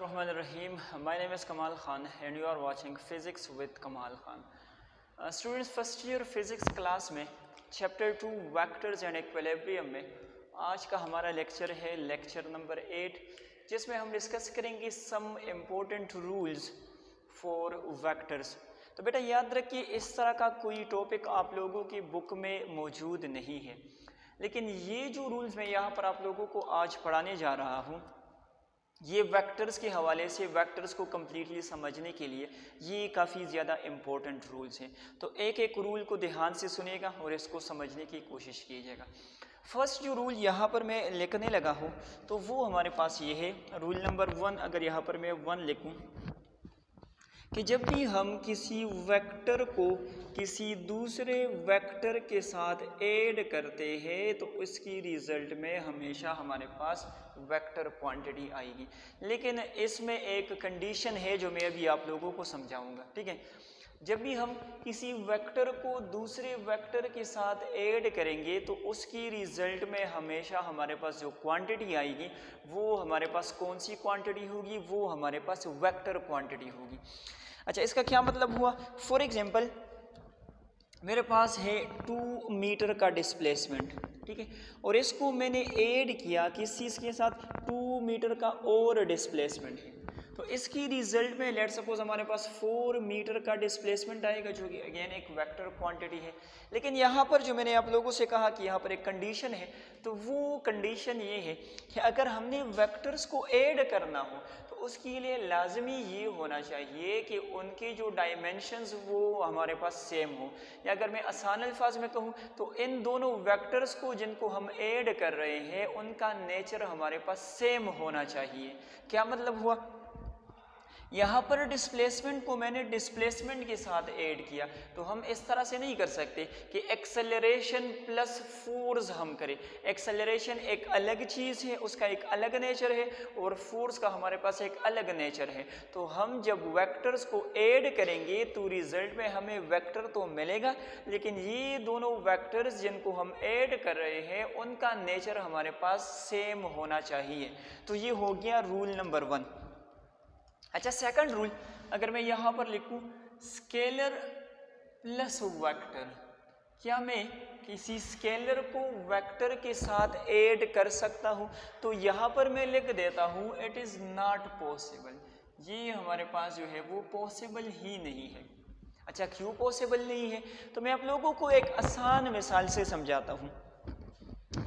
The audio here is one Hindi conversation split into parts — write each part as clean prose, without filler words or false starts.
Bismillahirrahmanirrahim. My name is Kamal Khan and you are watching Physics with Kamal Khan. Students, first year physics class में चैप्टर 2 वेक्टर्स एंड इक्विलिब्रियम में आज का हमारा लेक्चर है लेक्चर नंबर 8, जिसमें हम डिस्कस करेंगे some important rules for vectors. तो बेटा याद रखिए, इस तरह का कोई टॉपिक आप लोगों की बुक में मौजूद नहीं है, लेकिन ये जो रूल्स मैं यहाँ पर आप लोगों को आज पढ़ाने जा रहा हूँ, ये वेक्टर्स के हवाले से वेक्टर्स को कम्प्लीटली समझने के लिए ये काफ़ी ज़्यादा इम्पोर्टेंट रूल्स हैं। तो एक एक रूल को ध्यान से सुनिएगा और इसको समझने की कोशिश कीजिएगा। फर्स्ट जो रूल यहाँ पर मैं लिखने लगा हूँ तो वो हमारे पास ये है, रूल नंबर 1। अगर यहाँ पर मैं 1 लिखूँ कि जब भी हम किसी वेक्टर को किसी दूसरे वेक्टर के साथ ऐड करते हैं तो उसकी रिज़ल्ट में हमेशा हमारे पास वेक्टर क्वांटिटी आएगी। लेकिन इसमें एक कंडीशन है जो मैं अभी आप लोगों को समझाऊंगा, ठीक है। जब भी हम किसी वेक्टर को दूसरे वेक्टर के साथ ऐड करेंगे तो उसकी रिज़ल्ट में हमेशा हमारे पास जो क्वांटिटी आएगी वो हमारे पास कौन सी क्वांटिटी होगी, वो हमारे पास वेक्टर क्वांटिटी होगी। अच्छा, इसका क्या मतलब हुआ? फॉर एग्जांपल मेरे पास है 2 मीटर का डिस्प्लेसमेंट, ठीक है, और इसको मैंने ऐड किया किस चीज़ के साथ, 2 मीटर का और डिस्प्लेसमेंट है, तो इसकी रिजल्ट में लेट सपोज हमारे पास 4 मीटर का डिस्प्लेसमेंट आएगा, जो कि अगेन एक वेक्टर क्वांटिटी है। लेकिन यहाँ पर जो मैंने आप लोगों से कहा कि यहाँ पर एक कंडीशन है, तो वो कंडीशन ये है कि अगर हमने वेक्टर्स को ऐड करना हो तो उसके लिए लाजमी ये होना चाहिए कि उनके जो डायमेंशंस वो हमारे पास सेम हो, या अगर मैं आसान अल्फाज में कहूँ तो इन दोनों वेक्टर्स को जिनको हम ऐड कर रहे हैं उनका नेचर हमारे पास सेम होना चाहिए। क्या मतलब हुआ? यहाँ पर डिस्प्लेसमेंट को मैंने डिस्प्लेसमेंट के साथ ऐड किया, तो हम इस तरह से नहीं कर सकते कि एक्सेलरेशन प्लस फोर्स हम करें। एक्सेलरेशन एक अलग चीज़ है, उसका एक अलग नेचर है, और फोर्स का हमारे पास एक अलग नेचर है। तो हम जब वेक्टर्स को ऐड करेंगे तो रिजल्ट में हमें वेक्टर तो मिलेगा, लेकिन ये दोनों वेक्टर्स जिनको हम ऐड कर रहे हैं उनका नेचर हमारे पास सेम होना चाहिए। तो ये हो गया रूल नंबर 1। अच्छा, सेकंड रूल अगर मैं यहाँ पर लिखूँ स्केलर प्लस वेक्टर, क्या मैं किसी स्केलर को वेक्टर के साथ ऐड कर सकता हूँ? तो यहाँ पर मैं लिख देता हूँ इट इज़ नॉट पॉसिबल। ये हमारे पास जो है वो पॉसिबल ही नहीं है। अच्छा, क्यों पॉसिबल नहीं है? तो मैं आप लोगों को एक आसान मिसाल से समझाता हूँ।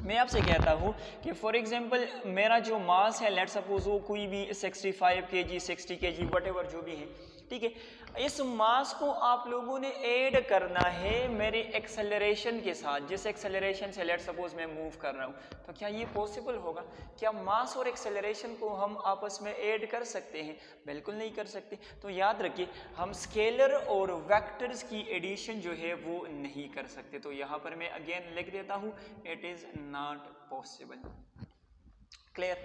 मैं आपसे कहता हूँ कि फॉर एग्जांपल मेरा जो मास है, लेट सपोज वो कोई भी 65 kg 60 kg वटेवर जो भी है, ठीक है, इस मास को आप लोगों ने ऐड करना है मेरे एक्सेलरेशन के साथ, जिस एक्सेलरेशन से लेट सपोज मैं मूव कर रहा हूँ। तो क्या ये पॉसिबल होगा? क्या मास और एक्सेलरेशन को हम आपस में ऐड कर सकते हैं? बिल्कुल नहीं कर सकते। तो याद रखिए, हम स्केलर और वेक्टर्स की एडिशन जो है वो नहीं कर सकते। तो यहाँ पर मैं अगेन लिख देता हूँ it is not possible. Clear?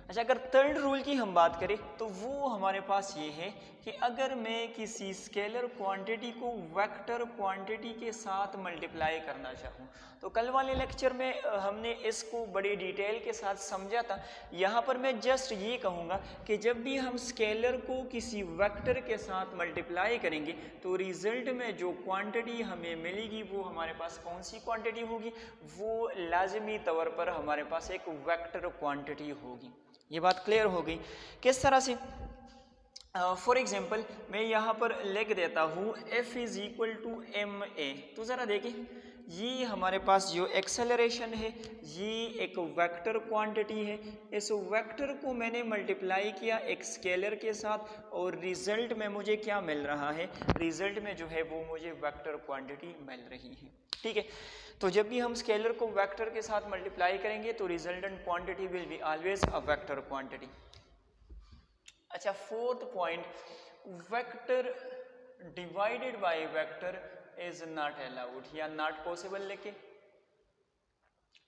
अच्छा, अगर थर्ड रूल की हम बात करें तो वो हमारे पास ये है कि अगर मैं किसी स्केलर क्वांटिटी को वेक्टर क्वांटिटी के साथ मल्टीप्लाई करना चाहूँ, तो कल वाले लेक्चर में हमने इसको बड़ी डिटेल के साथ समझा था। यहाँ पर मैं जस्ट ये कहूँगा कि जब भी हम स्केलर को किसी वेक्टर के साथ मल्टीप्लाई करेंगे तो रिजल्ट में जो क्वांटिटी हमें मिलेगी वो हमारे पास कौन सी क्वांटिटी होगी? वो लाजमी तौर पर हमारे पास एक वेक्टर क्वांटिटी होगी। ये बात क्लियर हो गई? किस तरह से? फॉर एग्जाम्पल मैं यहाँ पर लिख देता हूँ F is equal to ma। तो ज़रा देखिए, ये हमारे पास जो एक्सेलरेशन है ये एक वेक्टर क्वांटिटी है। इस वेक्टर को मैंने मल्टीप्लाई किया एक स्केलर के साथ और रिजल्ट में मुझे क्या मिल रहा है? रिजल्ट में जो है वो मुझे वेक्टर क्वांटिटी मिल रही है, ठीक है। तो जब भी हम स्केलर को वेक्टर के साथ मल्टीप्लाई करेंगे तो resultant quantity will be always a vector quantity. अच्छा, fourth point, vector divided by vector is not allowed या नॉट पॉसिबल लेके,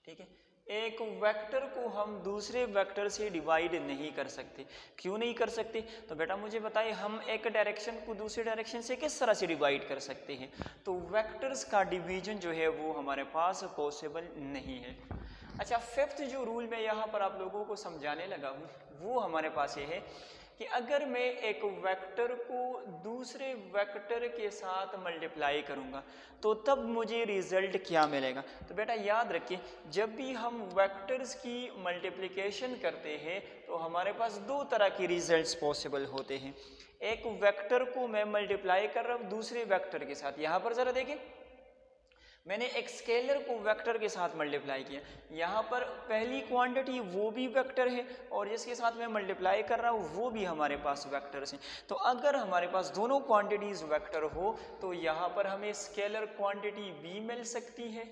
ठीक है। एक वेक्टर को हम दूसरे वेक्टर से डिवाइड नहीं कर सकते। क्यों नहीं कर सकते? तो बेटा मुझे बताइए, हम एक डायरेक्शन को दूसरे डायरेक्शन से किस तरह से डिवाइड कर सकते हैं? तो वेक्टर्स का डिवीजन जो है वो हमारे पास पॉसिबल नहीं है। अच्छा, फिफ्थ जो रूल मैं यहाँ पर आप लोगों को समझाने लगा हूँ वो हमारे पास ये है कि अगर मैं एक वेक्टर को दूसरे वेक्टर के साथ मल्टीप्लाई करूंगा तो तब मुझे रिजल्ट क्या मिलेगा। तो बेटा याद रखिए, जब भी हम वेक्टर्स की मल्टीप्लिकेशन करते हैं तो हमारे पास दो तरह के रिजल्ट्स पॉसिबल होते हैं। एक वेक्टर को मैं मल्टीप्लाई कर रहा हूँ दूसरे वेक्टर के साथ। यहाँ पर ज़रा देखें, मैंने एक स्केलर को वेक्टर के साथ मल्टीप्लाई किया। यहाँ पर पहली क्वांटिटी वो भी वेक्टर है और जिसके साथ मैं मल्टीप्लाई कर रहा हूँ वो भी हमारे पास वेक्टर्स हैं। तो अगर हमारे पास दोनों क्वांटिटीज़ वेक्टर हो तो यहाँ पर हमें स्केलर क्वांटिटी भी मिल सकती है,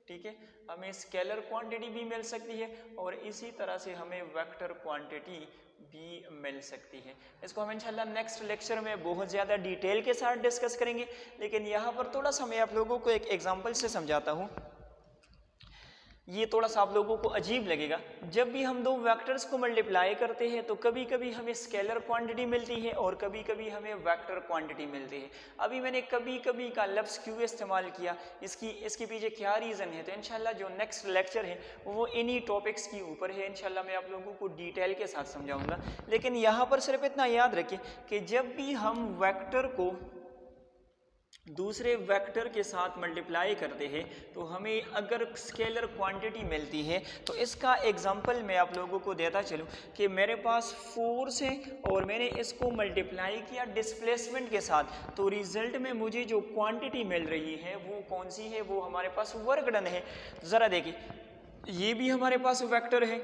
ठीक है, हमें स्केलर क्वांटिटी भी मिल सकती है और इसी तरह से हमें वेक्टर क्वांटिटी भी मिल सकती है। इसको हम इंशाल्लाह नेक्स्ट लेक्चर में बहुत ज़्यादा डिटेल के साथ डिस्कस करेंगे, लेकिन यहाँ पर थोड़ा सा मैं आप लोगों को एक एग्जांपल से समझाता हूँ। ये थोड़ा सा आप लोगों को अजीब लगेगा। जब भी हम दो वेक्टर्स को मल्टीप्लाई करते हैं तो कभी कभी हमें स्केलर क्वांटिटी मिलती है और कभी कभी हमें वेक्टर क्वांटिटी मिलती है। अभी मैंने कभी कभी का लफ्ज़ क्यों इस्तेमाल किया, इसके पीछे क्या रीज़न है, तो इंशाल्लाह जो नेक्स्ट लेक्चर है वो इन्हीं टॉपिक्स के ऊपर है। इंशाल्लाह मैं आप लोगों को डिटेल के साथ समझाऊँगा। लेकिन यहाँ पर सिर्फ इतना याद रखें कि जब भी हम वेक्टर को दूसरे वेक्टर के साथ मल्टीप्लाई करते हैं तो हमें अगर स्केलर क्वांटिटी मिलती है, तो इसका एग्जांपल मैं आप लोगों को देता चलूँ कि मेरे पास फोर्स है और मैंने इसको मल्टीप्लाई किया डिस्प्लेसमेंट के साथ, तो रिजल्ट में मुझे जो क्वांटिटी मिल रही है वो कौन सी है, वो हमारे पास वर्क डन है। ज़रा देखिए, ये भी हमारे पास वेक्टर है,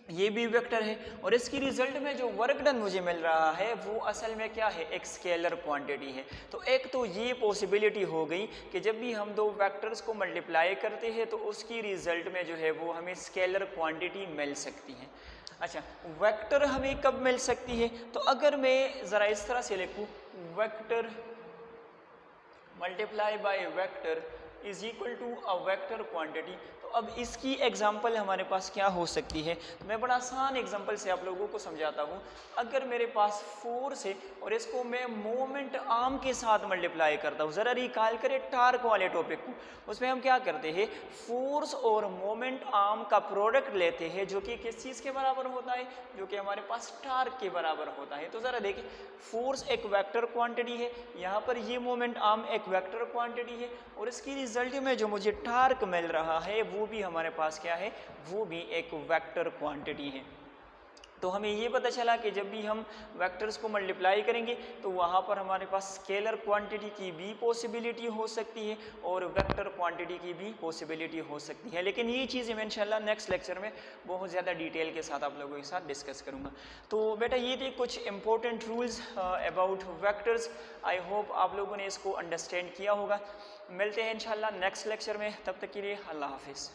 ये भी वेक्टर है और इसकी रिजल्ट में जो वर्क डन मुझे मिल रहा है वो असल में क्या है, एक स्केलर क्वांटिटी है। तो एक तो ये पॉसिबिलिटी हो गई कि जब भी हम दो वेक्टर्स को मल्टीप्लाई करते हैं तो उसकी रिजल्ट में जो है वो हमें स्केलर क्वांटिटी मिल सकती है। अच्छा, वेक्टर हमें कब मिल सकती है, तो अगर मैं ज़रा इस तरह से लिखूँ, vector multiply by vector is equal to a vector quantity, तो अब इसकी एग्जांपल हमारे पास क्या हो सकती है। तो मैं बड़ा आसान एग्जांपल से आप लोगों को समझाता हूँ। अगर मेरे पास फोर्स है और इसको मैं मोमेंट आर्म के साथ मल्टीप्लाई करता हूँ, ज़रा रिकॉल करें टार्क वाले टॉपिक को, उसमें हम क्या करते हैं, फोर्स और मोमेंट आर्म का प्रोडक्ट लेते हैं जो कि किस चीज़ के बराबर होता है, जो कि हमारे पास टार्क के बराबर होता है। तो ज़रा देखिए, फोर्स एक वेक्टर क्वांटिटी है, यहाँ पर ये मोमेंट आर्म एक वेक्टर क्वांटिटी है और इसकी रिजल्ट में जो मुझे टार्क मिल रहा है वो भी हमारे पास क्या है, वो भी एक वेक्टर क्वांटिटी है। तो हमें ये पता चला कि जब भी हम वेक्टर्स को मल्टीप्लाई करेंगे तो वहाँ पर हमारे पास स्केलर क्वांटिटी की भी पॉसिबिलिटी हो सकती है और वेक्टर क्वांटिटी की भी पॉसिबिलिटी हो सकती है। लेकिन ये चीज़ें मैं इंशाल्लाह नेक्स्ट लेक्चर में बहुत ज़्यादा डिटेल के साथ आप लोगों के साथ डिस्कस करूँगा। तो बेटा ये थे कुछ important rules about vectors. I hope आप लोगों ने इसको अंडरस्टैंड किया होगा। मिलते हैं इंशाल्लाह नेक्स्ट लेक्चर में, तब तक के लिए अल्लाह हाफिज़।